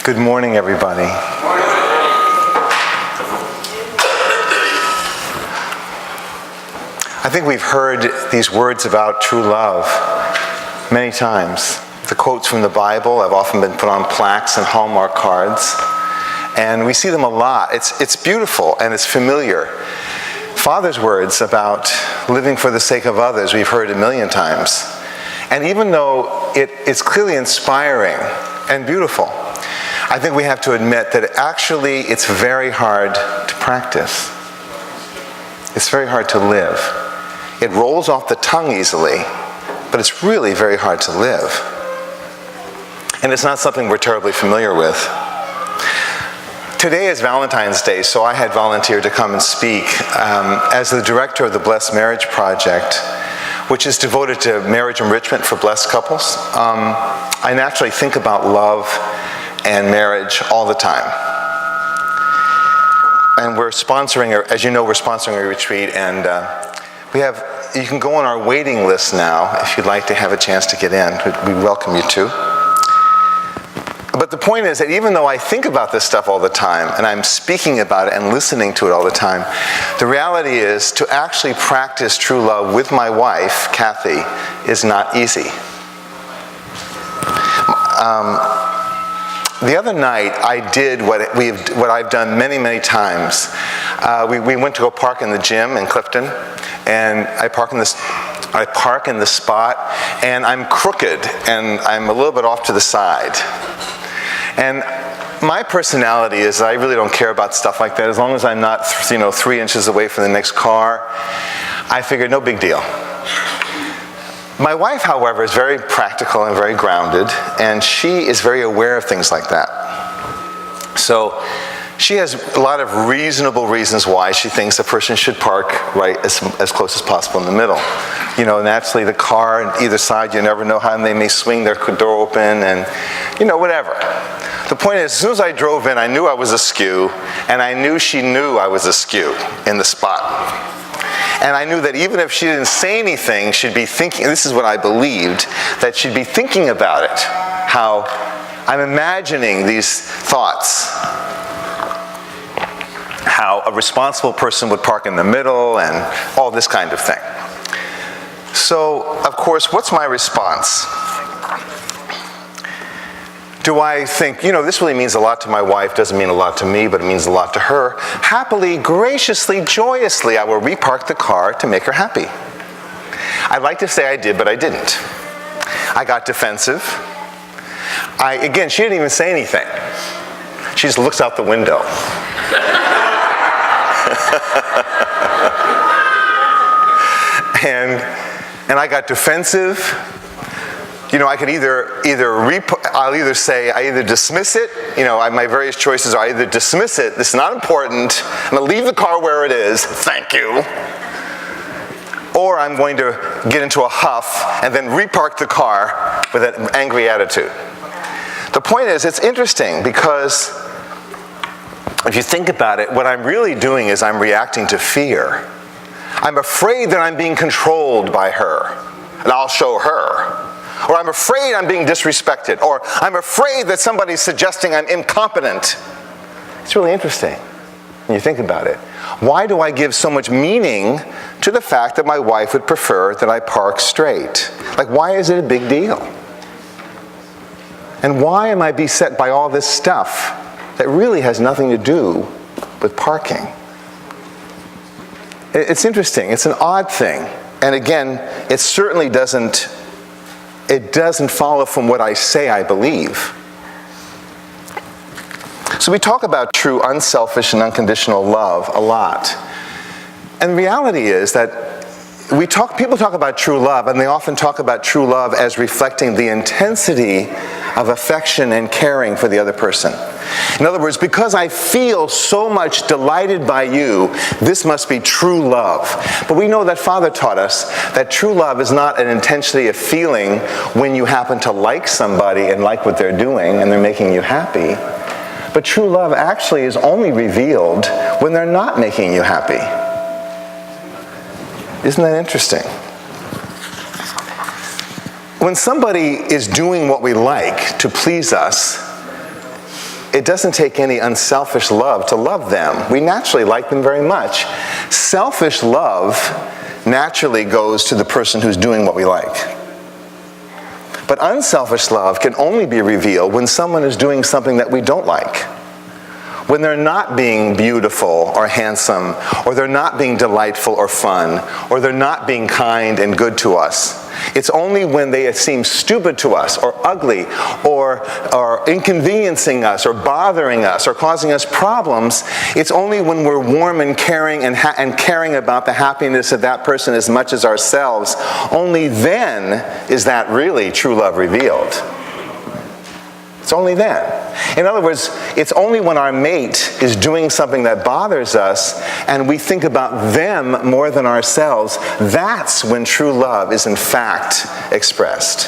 Good morning, everybody. I think we've heard these words about true love many times. The quotes from the Bible have often been put on plaques and Hallmark cards, and we see them a lot. It's beautiful and it's familiar. Father's words about living for the sake of others, we've heard a million times. And even though it's clearly inspiring and beautiful, I think we have to admit that actually it's very hard to practice. It's very hard to live. It rolls off the tongue easily, but it's really very hard to live. And it's not something we're terribly familiar with. Today is Valentine's Day, so I had volunteered to come and speak as the director of the Blessed Marriage Project, which is devoted to marriage enrichment for blessed couples. I naturally think about love and marriage all the time. And we're sponsoring, as you know, we're sponsoring a retreat, and you can go on our waiting list now if you'd like to have a chance to get in. We welcome you to. But the point is that even though I think about this stuff all the time, and I'm speaking about it and listening to it all the time, the reality is to actually practice true love with my wife, Kathy, is not easy. The other night, I did what I've done many, many times. We went to go park in the gym in Clifton, and I park in the spot, and I'm crooked, and I'm a little bit off to the side. And my personality is I really don't care about stuff like that. As long as I'm not 3 inches away from the next car, I figure no big deal. My wife, however, is very practical and very grounded, and she is very aware of things like that. So she has a lot of reasonable reasons why she thinks a person should park right as close as possible in the middle. Naturally the car on either side, you never know how they may swing their door open and, whatever. The point is, as soon as I drove in, I knew I was askew, and I knew she knew I was askew in the spot. And I knew that even if she didn't say anything, she'd be thinking, this is what I believed, that she'd be thinking about it. How I'm imagining these thoughts. How a responsible person would park in the middle and all this kind of thing. So, of course, what's my response? Do I think, this really means a lot to my wife, doesn't mean a lot to me, but it means a lot to her. Happily, graciously, joyously, I will repark the car to make her happy. I'd like to say I did, but I didn't. I got defensive. Again, she didn't even say anything. She just looks out the window. And I got defensive. I could I'll either say, I either dismiss it, my various choices are I either dismiss it, this is not important, I'm going to leave the car where it is, thank you, or I'm going to get into a huff and then repark the car with an angry attitude. The point is, it's interesting because if you think about it, what I'm really doing is I'm reacting to fear. I'm afraid that I'm being controlled by her, and I'll show her. Or I'm afraid I'm being disrespected. Or I'm afraid that somebody's suggesting I'm incompetent. It's really interesting when you think about it. Why do I give so much meaning to the fact that my wife would prefer that I park straight? Why is it a big deal? And why am I beset by all this stuff that really has nothing to do with parking? It's interesting. It's an odd thing. And again, it certainly doesn't follow from what I say I believe. So we talk about true unselfish and unconditional love a lot. And the reality is that people talk about true love, and they often talk about true love as reflecting the intensity of affection and caring for the other person. In other words, because I feel so much delighted by you, this must be true love. But we know that Father taught us that true love is not an intensity of feeling when you happen to like somebody and like what they're doing and they're making you happy. But true love actually is only revealed when they're not making you happy. Isn't that interesting? When somebody is doing what we like to please us, it doesn't take any unselfish love to love them. We naturally like them very much. Selfish love naturally goes to the person who's doing what we like. But unselfish love can only be revealed when someone is doing something that we don't like. When they're not being beautiful or handsome, or they're not being delightful or fun, or they're not being kind and good to us. It's only when they seem stupid to us, or ugly, or inconveniencing us, or bothering us, or causing us problems. It's only when we're warm and caring and caring about the happiness of that person as much as ourselves. Only then is that really true love revealed. It's only then. In other words, it's only when our mate is doing something that bothers us and we think about them more than ourselves, that's when true love is in fact expressed.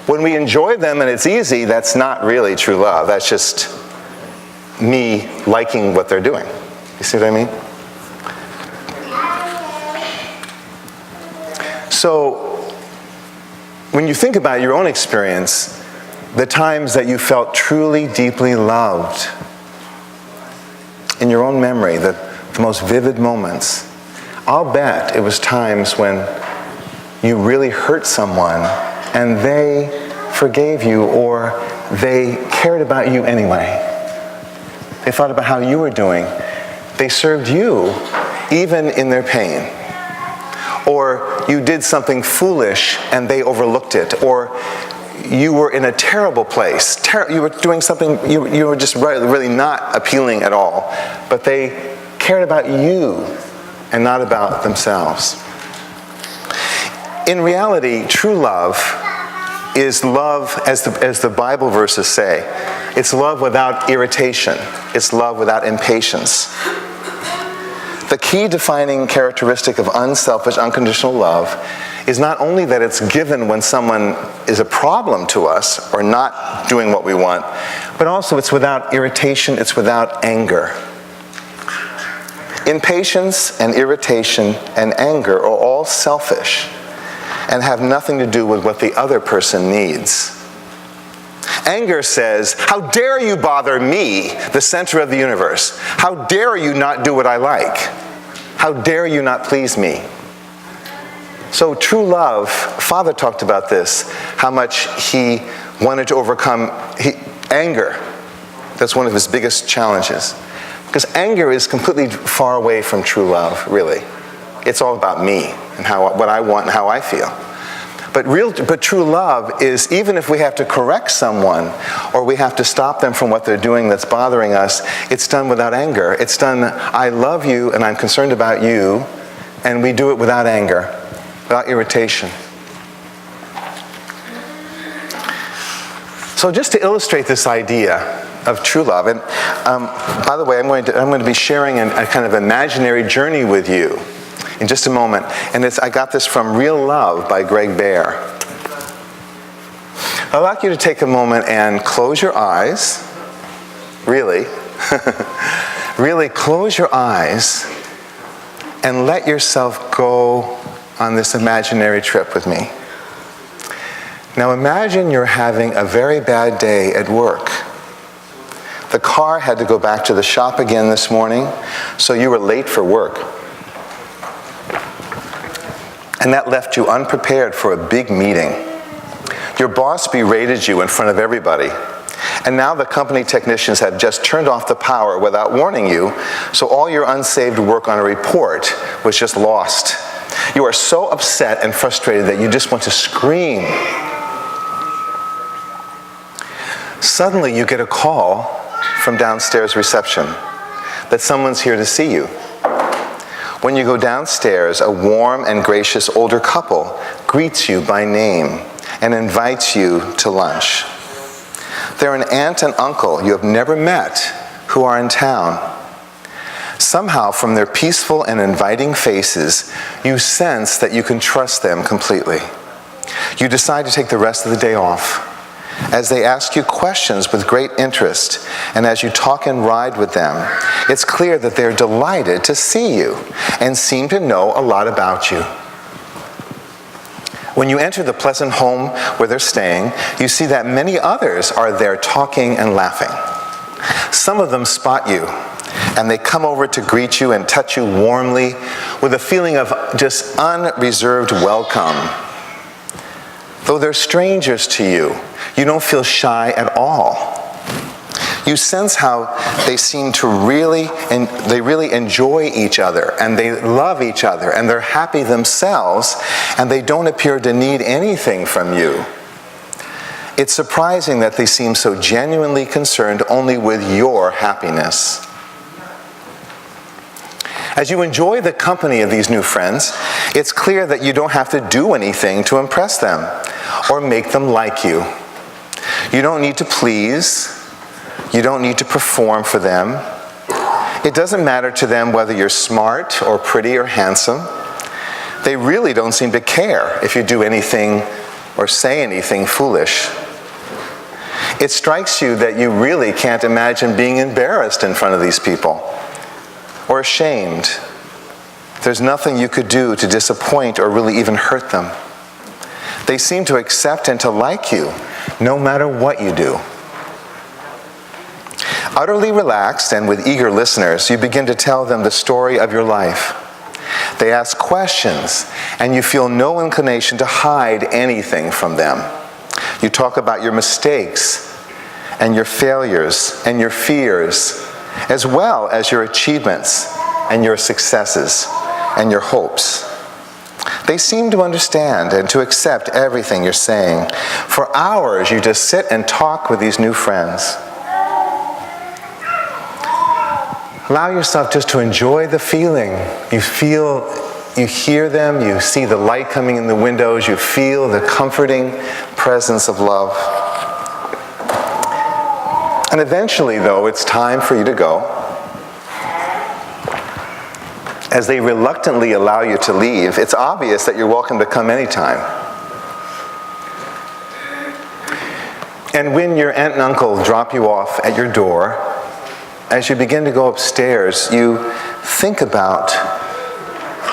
When we enjoy them and it's easy, that's not really true love. That's just me liking what they're doing. You see what I mean? So, when you think about your own experience, the times that you felt truly, deeply loved, in your own memory, the most vivid moments, I'll bet it was times when you really hurt someone and they forgave you, or they cared about you anyway. They thought about how you were doing. They served you even in their pain. Or you did something foolish and they overlooked it. Or you were in a terrible place. You were doing something, you were just really not appealing at all. But they cared about you and not about themselves. In reality, true love is love, as the Bible verses say. It's love without irritation. It's love without impatience. The key defining characteristic of unselfish, unconditional love is not only that it's given when someone is a problem to us or not doing what we want, but also it's without irritation, it's without anger. Impatience and irritation and anger are all selfish and have nothing to do with what the other person needs. Anger says, how dare you bother me, the center of the universe? How dare you not do what I like? How dare you not please me? So true love, Father talked about this, how much he wanted to overcome anger. That's one of his biggest challenges. Because anger is completely far away from true love, really. It's all about me and what I want and how I feel. But true love is, even if we have to correct someone or we have to stop them from what they're doing that's bothering us, it's done without anger. It's done, I love you and I'm concerned about you, and we do it without anger, without irritation. So just to illustrate this idea of true love, and by the way, I'm going to be sharing a kind of imaginary journey with you in just a moment. And I got this from Real Love by Greg Bear. I'd like you to take a moment and close your eyes. Really. Really close your eyes and let yourself go on this imaginary trip with me. Now imagine you're having a very bad day at work. The car had to go back to the shop again this morning, so you were late for work. And that left you unprepared for a big meeting. Your boss berated you in front of everybody. And now the company technicians have just turned off the power without warning you, so all your unsaved work on a report was just lost. You are so upset and frustrated that you just want to scream. Suddenly you get a call from downstairs reception that someone's here to see you. When you go downstairs, a warm and gracious older couple greets you by name and invites you to lunch. They're an aunt and uncle you have never met who are in town. Somehow, from their peaceful and inviting faces, you sense that you can trust them completely. You decide to take the rest of the day off. As they ask you questions with great interest, and as you talk and ride with them, it's clear that they're delighted to see you and seem to know a lot about you. When you enter the pleasant home where they're staying, you see that many others are there talking and laughing. Some of them spot you, and they come over to greet you and touch you warmly with a feeling of just unreserved welcome. Though they're strangers to you, you don't feel shy at all. You sense how they seem to really enjoy each other, and they love each other, and they're happy themselves, and they don't appear to need anything from you. It's surprising that they seem so genuinely concerned only with your happiness. As you enjoy the company of these new friends, it's clear that you don't have to do anything to impress them or make them like you. You don't need to please. You don't need to perform for them. It doesn't matter to them whether you're smart or pretty or handsome. They really don't seem to care if you do anything or say anything foolish. It strikes you that you really can't imagine being embarrassed in front of these people or ashamed. There's nothing you could do to disappoint or really even hurt them. They seem to accept and to like you no matter what you do. Utterly relaxed and with eager listeners, you begin to tell them the story of your life. They ask questions, and you feel no inclination to hide anything from them. You talk about your mistakes and your failures and your fears, as well as your achievements and your successes and your hopes. They seem to understand and to accept everything you're saying. For hours, you just sit and talk with these new friends. Allow yourself just to enjoy the feeling. You hear them, you see the light coming in the windows, you feel the comforting presence of love. And eventually, though, it's time for you to go. As they reluctantly allow you to leave, it's obvious that you're welcome to come anytime. And when your aunt and uncle drop you off at your door, as you begin to go upstairs, you think about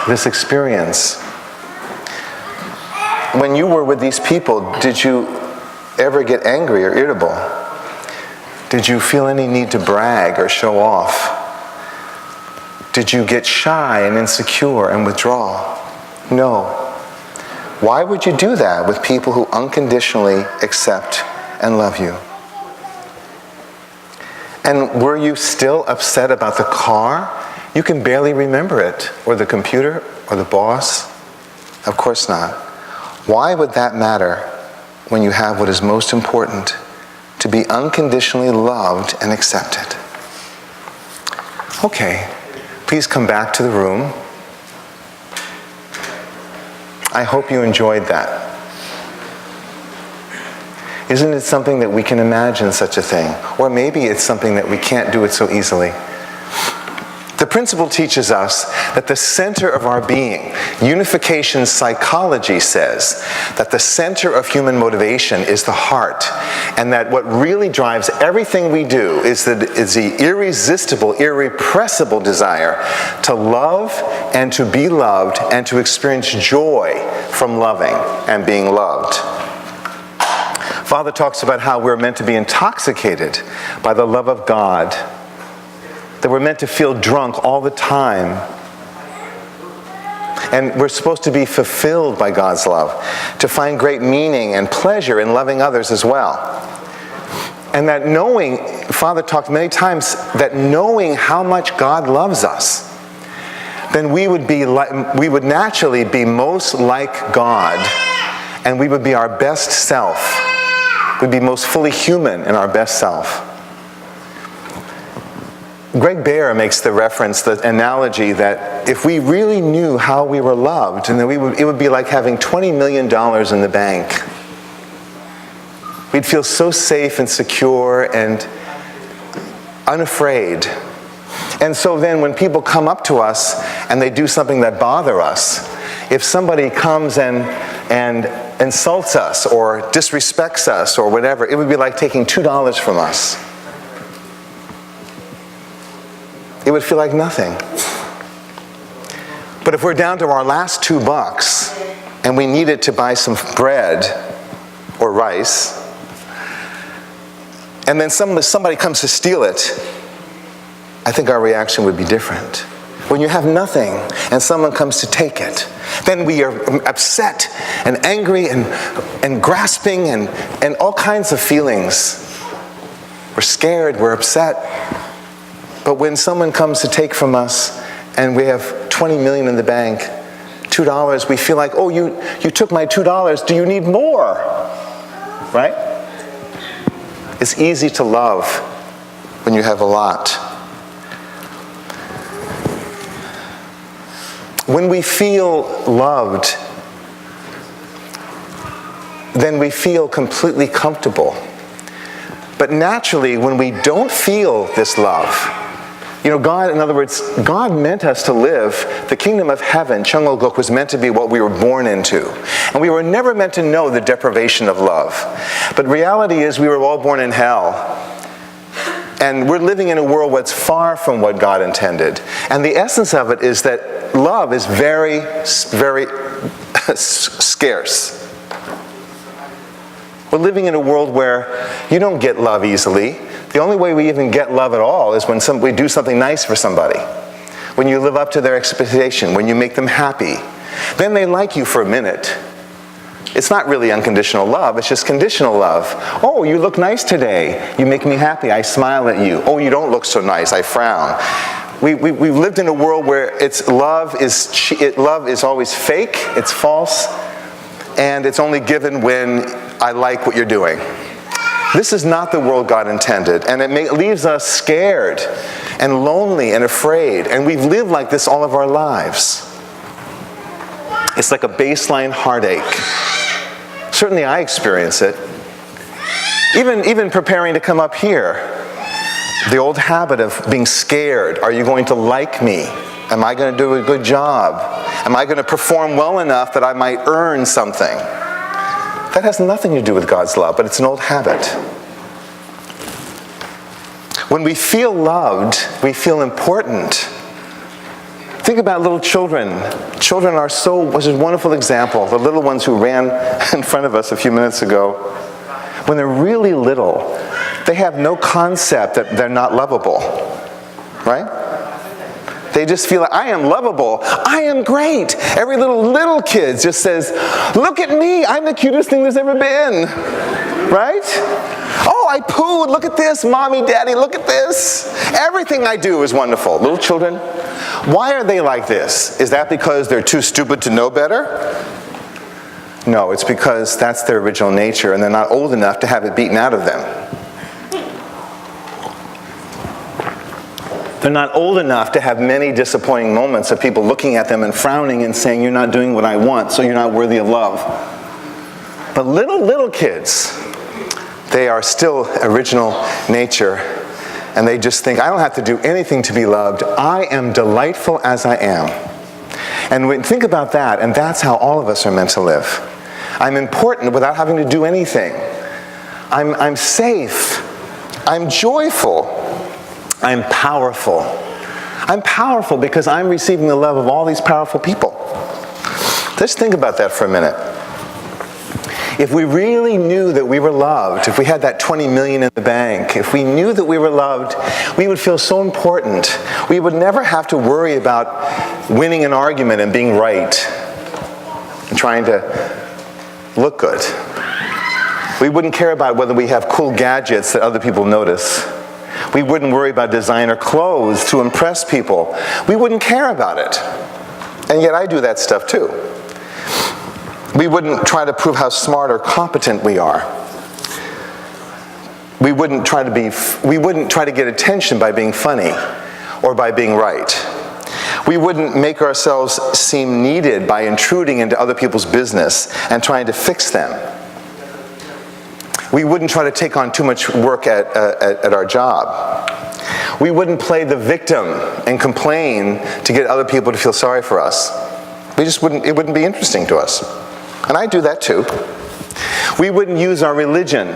this experience. When you were with these people, did you ever get angry or irritable? Did you feel any need to brag or show off? Did you get shy and insecure and withdraw? No. Why would you do that with people who unconditionally accept and love you? And were you still upset about the car? You can barely remember it, or the computer, or the boss. Of course not. Why would that matter when you have what is most important? To be unconditionally loved and accepted. Okay, please come back to the room. I hope you enjoyed that. Isn't it something that we can imagine such a thing? Or maybe it's something that we can't do it so easily. The principle teaches us that the center of our being, unification psychology says that the center of human motivation is the heart, and that what really drives everything we do is the irresistible, irrepressible desire to love and to be loved and to experience joy from loving and being loved. Father talks about how we're meant to be intoxicated by the love of God, that we're meant to feel drunk all the time. And we're supposed to be fulfilled by God's love, to find great meaning and pleasure in loving others as well. And that knowing, Father talked many times, that knowing how much God loves us, then we would naturally be most like God, and we would be our best self. We'd be most fully human in our best self. Greg Bear makes the reference, the analogy that if we really knew how we were loved, and then it would be like having $20 million in the bank. We'd feel so safe and secure and unafraid. And so then when people come up to us and they do something that bother us, if somebody comes and insults us or disrespects us or whatever, it would be like taking $2 from us. It would feel like nothing. But if we're down to our last $2 and we need it to buy some bread or rice, and then somebody comes to steal it, I think our reaction would be different. When you have nothing and someone comes to take it, then we are upset and angry and grasping and all kinds of feelings. We're scared, we're upset. But when someone comes to take from us and we have 20 million in the bank, $2, we feel like, oh, you took my $2, do you need more? Right? It's easy to love when you have a lot. When we feel loved, then we feel completely comfortable. But naturally, when we don't feel this love, God, in other words, God meant us to live the kingdom of heaven. Cheongolguk was meant to be what we were born into. And we were never meant to know the deprivation of love. But reality is we were all born in hell. And we're living in a world that's far from what God intended. And the essence of it is that love is very, very scarce. We're living in a world where you don't get love easily. The only way we even get love at all is when we do something nice for somebody. When you live up to their expectation, when you make them happy. Then they like you for a minute. It's not really unconditional love, it's just conditional love. Oh, you look nice today. You make me happy, I smile at you. Oh, you don't look so nice, I frown. We've lived in a world where love is always fake, it's false, and it's only given when I like what you're doing. This is not the world God intended, and it leaves us scared and lonely and afraid, and we've lived like this all of our lives. It's like a baseline heartache. Certainly I experience it. Even preparing to come up here, the old habit of being scared. Are you going to like me? Am I going to do a good job? Am I going to perform well enough that I might earn something? That has nothing to do with God's love, but it's an old habit. When we feel loved, we feel important. Think about little children. Children was a wonderful example. The little ones who ran in front of us a few minutes ago. When they're really little, they have no concept that they're not lovable, right? They just feel like, I am lovable, I am great. Every little kid just says, look at me, I'm the cutest thing there's ever been, right? Oh, I pooed, look at this, mommy, daddy, look at this. Everything I do is wonderful. Little children, why are they like this? Is that because they're too stupid to know better? No, it's because that's their original nature and they're not old enough to have it beaten out of them. They're not old enough to have many disappointing moments of people looking at them and frowning and saying, you're not doing what I want, so you're not worthy of love. But little kids, they are still original nature, and they just think, I don't have to do anything to be loved. I am delightful as I am. And think about that, and that's how all of us are meant to live. I'm important without having to do anything. I'm safe. I'm joyful. I'm powerful. I'm powerful because I'm receiving the love of all these powerful people. Just think about that for a minute. If we really knew that we were loved, if we had that 20 million in the bank, if we knew that we were loved, we would feel so important. We would never have to worry about winning an argument and being right and trying to look good. We wouldn't care about whether we have cool gadgets that other people notice. We wouldn't worry about designer clothes to impress people. We wouldn't care about it. And yet I do that stuff too. We wouldn't try to prove how smart or competent we are. We wouldn't try to get attention by being funny or by being right. We wouldn't make ourselves seem needed by intruding into other people's business and trying to fix them. We wouldn't try to take on too much work at our job. We wouldn't play the victim and complain to get other people to feel sorry for us. It wouldn't be interesting to us. And I do that too. We wouldn't use our religion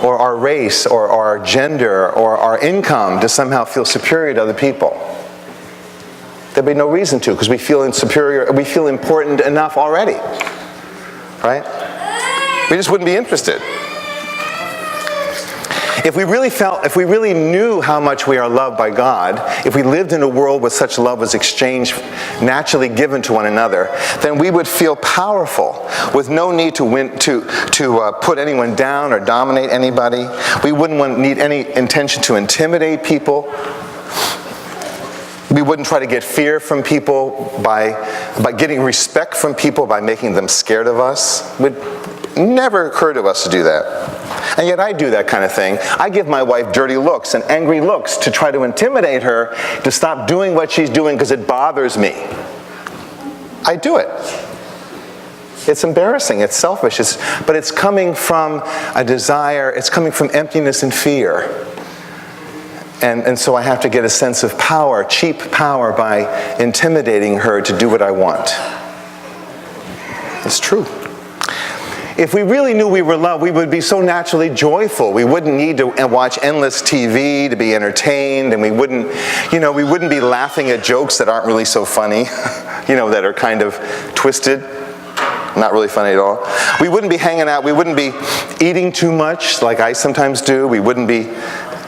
or our race or our gender or our income to somehow feel superior to other people. There'd be no reason to, because we feel superior, we feel important enough already, right? We just wouldn't be interested. If we really knew how much we are loved by God, if we lived in a world where such love was exchanged, naturally given to one another, then we would feel powerful with no need to put anyone down or dominate anybody. We wouldn't need any intention to intimidate people. We wouldn't try to get fear from people by getting respect from people by making them scared of us. It would never occur to us to do that. And yet I do that kind of thing. I give my wife dirty looks and angry looks to try to intimidate her to stop doing what she's doing because it bothers me. I do it. It's embarrassing, it's selfish, but it's coming from a desire, it's coming from emptiness and fear. And so I have to get a sense of power, cheap power, by intimidating her to do what I want. It's true. If we really knew we were loved, we would be so naturally joyful. We wouldn't need to watch endless TV to be entertained, and we wouldn't be laughing at jokes that aren't really so funny, that are kind of twisted, not really funny at all. We wouldn't be hanging out. We wouldn't be eating too much, like I sometimes do. We wouldn't be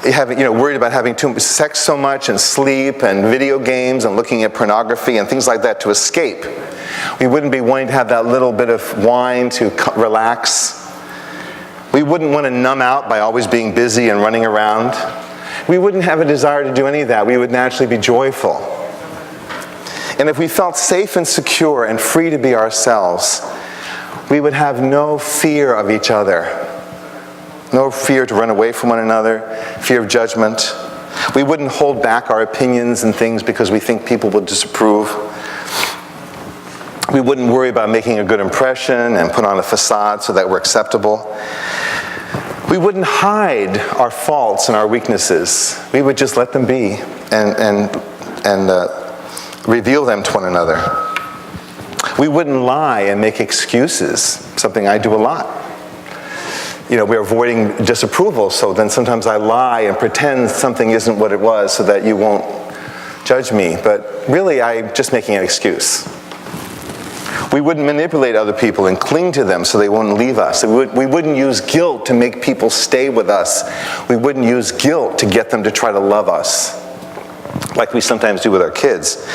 worried about having too much sex so much, and sleep, and video games, and looking at pornography and things like that to escape. We wouldn't be wanting to have that little bit of wine to relax. We wouldn't want to numb out by always being busy and running around. We wouldn't have a desire to do any of that. We would naturally be joyful. And if we felt safe and secure and free to be ourselves, we would have no fear of each other. No fear to run away from one another, fear of judgment. We wouldn't hold back our opinions and things because we think people will disapprove. We wouldn't worry about making a good impression and put on a facade so that we're acceptable. We wouldn't hide our faults and our weaknesses. We would just let them be and reveal them to one another. We wouldn't lie and make excuses, something I do a lot. We're avoiding disapproval, so then sometimes I lie and pretend something isn't what it was so that you won't judge me. But really, I'm just making an excuse. We wouldn't manipulate other people and cling to them so they won't leave us. We wouldn't use guilt to make people stay with us. We wouldn't use guilt to get them to try to love us, like we sometimes do with our kids.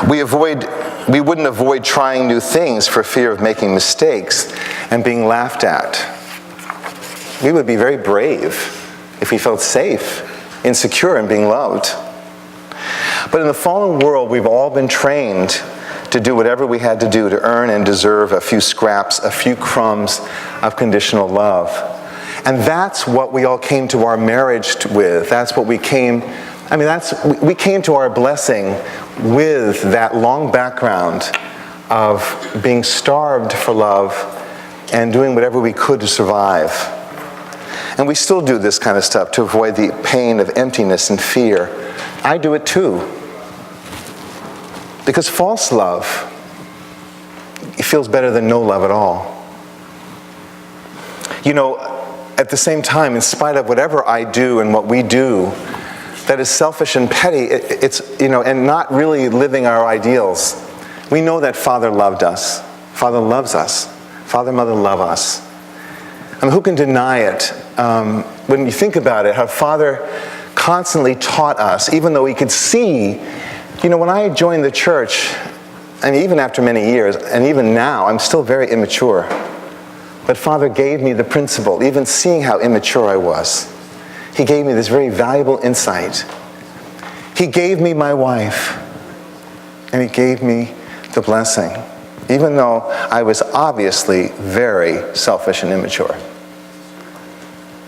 We wouldn't avoid trying new things for fear of making mistakes and being laughed at. We would be very brave if we felt safe, insecure, and being loved. But in the fallen world, we've all been trained to do whatever we had to do to earn and deserve a few scraps, a few crumbs of conditional love. And that's what we all came to our marriage with. That's what we came to our blessing with that long background of being starved for love and doing whatever we could to survive. And we still do this kind of stuff to avoid the pain of emptiness and fear. I do it too. Because false love, it feels better than no love at all. At the same time, in spite of whatever I do and what we do that is selfish and petty, and not really living our ideals, we know that Father loved us. Father loves us. Father, Mother love us. Who can deny it? When you think about it, how Father constantly taught us, even though he could see. When I joined the church, and even after many years, and even now, I'm still very immature. But Father gave me the principle, even seeing how immature I was. He gave me this very valuable insight. He gave me my wife, and he gave me the blessing, even though I was obviously very selfish and immature.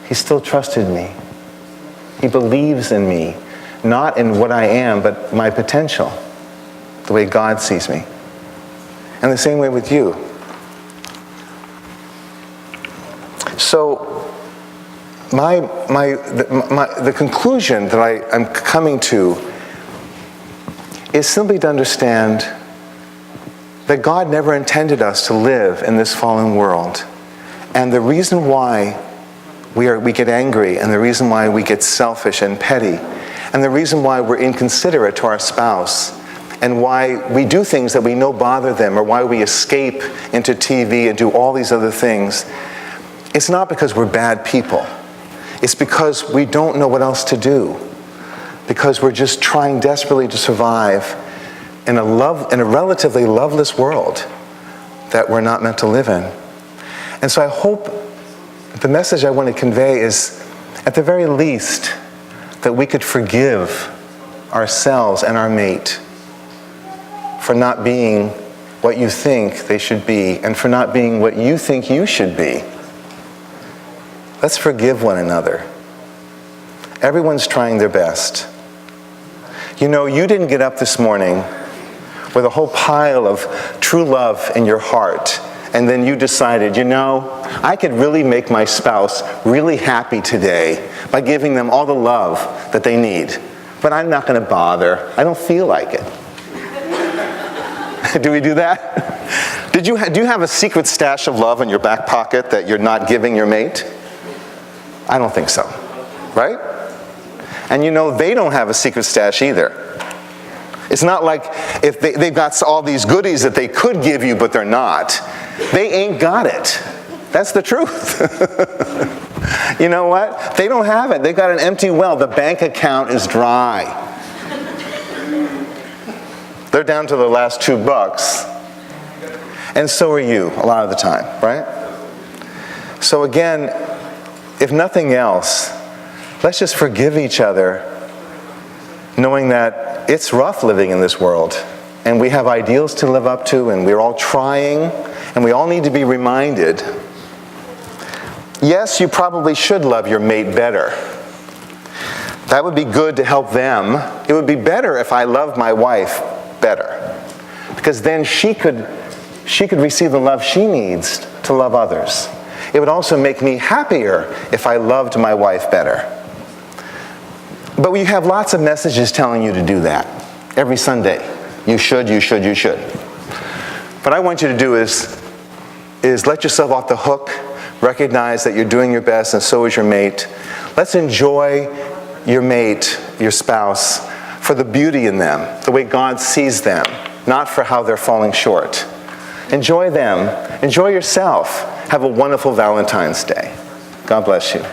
He still trusted me. He believes in me. Not in what I am, but my potential, the way God sees me. And the same way with you. So, the conclusion that I'm coming to is simply to understand that God never intended us to live in this fallen world. And the reason why we get angry, and the reason why we get selfish and petty, and the reason why we're inconsiderate to our spouse and why we do things that we know bother them, or why we escape into TV and do all these other things, it's not because we're bad people. It's because we don't know what else to do. Because we're just trying desperately to survive in a relatively loveless world that we're not meant to live in. And so I hope the message I want to convey is, at the very least, that we could forgive ourselves and our mate for not being what you think they should be, and for not being what you think you should be. Let's forgive one another. Everyone's trying their best. You know, you didn't get up this morning with a whole pile of true love in your heart, and then you decided, you know, I could really make my spouse really happy today by giving them all the love that they need. But I'm not going to bother. I don't feel like it. Do we do that? Do you have a secret stash of love in your back pocket that you're not giving your mate? I don't think so, right? And you know, they don't have a secret stash either. It's not like if they've got all these goodies that they could give you, but they're not. They ain't got it. That's the truth. You know what? They don't have it. They've got an empty well. The bank account is dry. They're down to the last $2. And so are you, a lot of the time, right? So again, if nothing else, let's just forgive each other, knowing that it's rough living in this world, and we have ideals to live up to, and we're all trying, and we all need to be reminded, yes, you probably should love your mate better. That would be good to help them. It would be better if I loved my wife better, because then she could receive the love she needs to love others. It would also make me happier if I loved my wife better. But we have lots of messages telling you to do that every Sunday. You should, you should, you should. What I want you to do is let yourself off the hook, recognize that you're doing your best, and so is your mate. Let's enjoy your mate, your spouse, for the beauty in them, the way God sees them, not for how they're falling short. Enjoy them. Enjoy yourself. Have a wonderful Valentine's Day. God bless you.